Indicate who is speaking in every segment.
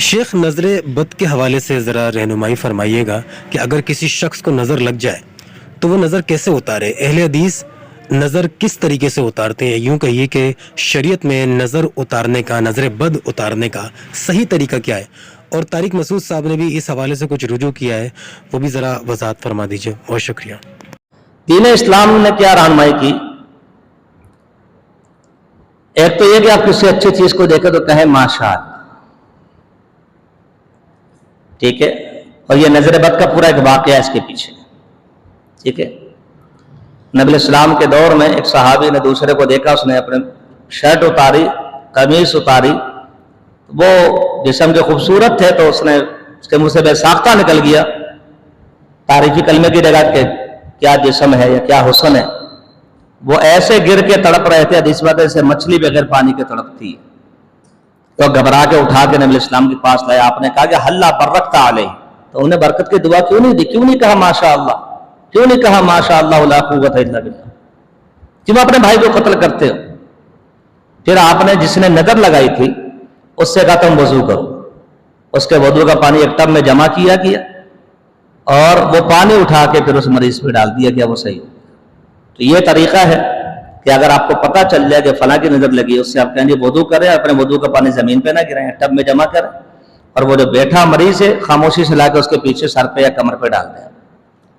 Speaker 1: شیخ نظر بد کے حوالے سے ذرا رہنمائی فرمائیے گا کہ اگر کسی شخص کو نظر لگ جائے تو وہ نظر کیسے اتارے؟ اہل حدیث نظر کس طریقے سے اتارتے ہیں؟ یوں کہیے کہ شریعت میں نظر اتارنے کا، نظر بد اتارنے کا صحیح طریقہ کیا ہے؟ اور طارق مسعود صاحب نے بھی اس حوالے سے کچھ رجوع کیا ہے، وہ بھی ذرا وضاحت فرما دیجیے، بہت شکریہ۔
Speaker 2: دین اسلام نے کیا رہنمائی کی؟ ایک تو یہ کہ آپ کسی اچھی چیز کو دیکھیں تو کہیں ماشاءاللہ، ٹھیک ہے، اور یہ نظر بد کا پورا ایک واقعہ ہے اس کے پیچھے، ٹھیک ہے۔ نبی اسلام کے دور میں ایک صحابی نے دوسرے کو دیکھا، اس نے اپنے شرٹ اتاری، قمیص اتاری، وہ جسم کے خوبصورت تھے تو اس کے منہ سے بے ساختہ نکل گیا تعریفی کلمے کی جگہ کہ کیا جسم ہے یا کیا حسن ہے۔ وہ ایسے گر کے تڑپ رہے تھے، حدیث بات ہے جیسے مچھلی بغیر پانی کے تڑپتی ہے۔ تو گھبرا کے اٹھا کے نبی اسلام کے پاس لایا، آپ نے کہا کہ حلا برکتا علیہ، تو انہیں برکت کی دعا کیوں نہیں دی؟ کیوں نہیں کہا ماشاء اللہ؟ کیوں نہیں کہا ماشاء اللہ لا قوت الا باللہ؟ کیوں اپنے بھائی کو قتل کرتے ہو؟ پھر آپ نے جس نے نظر لگائی تھی اس سے کہا تم وضو کرو، اس کے وضو کا پانی ایک ٹب میں جمع کیا اور وہ پانی اٹھا کے پھر اس مریض پہ ڈال دیا گیا، وہ صحیح ہو۔ تو یہ طریقہ ہے کہ اگر آپ کو پتہ چل جائے کہ فلاں کی نظر لگی، اس سے آپ کہیں گے وضو کریں، اپنے وضو کا پانی زمین پہ نہ گرائیں، ٹب میں جمع کریں، اور وہ جو بیٹھا مریض ہے خاموشی سے لا کے اس کے پیچھے سر پہ یا کمر پہ ڈال دیں۔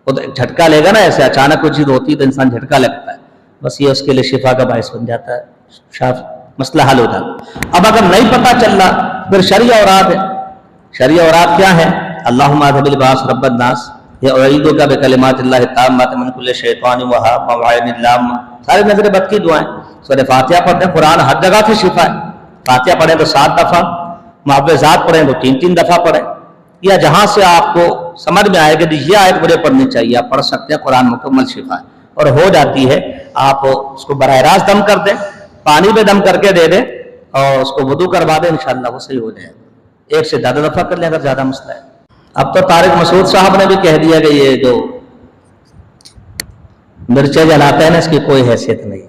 Speaker 2: وہ تو جھٹکا لے گا نا، ایسے اچانک کوئی چیز ہوتی ہے تو انسان جھٹکا لگتا ہے، بس یہ اس کے لیے شفا کا باعث بن جاتا ہے، مسئلہ حل ہو جاتا ہے۔ اب اگر نہیں پتہ چل رہا پھر شرعی اوراد ہے۔ شرعی اوراد کیا ہے؟ اللہم اذھب الباس رب الناس، یہ اعیذک بکلمات اللہ التامات من کل شیطان وہاب وعین اللام، سارے نظر بد کی دعائیں۔ سورہ فاتحہ پڑھتے ہیں، قرآن ہر جگہ سے شفا ہے۔ فاتحہ پڑھیں تو 7 دفعہ، معوذات پڑھیں تو 3 دفعہ پڑھیں، یا جہاں سے آپ کو سمجھ میں آئے کہ یہ آیت مجھے پڑھنی چاہیے آپ پڑھ سکتے ہیں، قرآن مکمل شفا ہے اور ہو جاتی ہے۔ آپ اس کو براہ راست دم کر دیں، پانی میں دم کر کے دے دیں اور اس کو وضو کروا دیں، انشاءاللہ وہ صحیح ہو جائے گا۔ 1 سے زیادہ دفعہ کر لیں اگر زیادہ مسئلہ ہے۔ اب تو طارق مسعود صاحب نے بھی کہہ دیا کہ یہ جو مرچیں جلاتے ہیں نا، اس کی کوئی حیثیت نہیں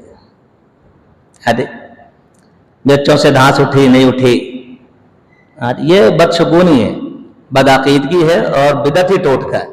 Speaker 2: ہے، مرچوں سے دھانس اٹھی نہیں اٹھی، یہ بدشگونی ہے، بدعقیدگی ہے اور بدعتی ٹوٹکا ہے۔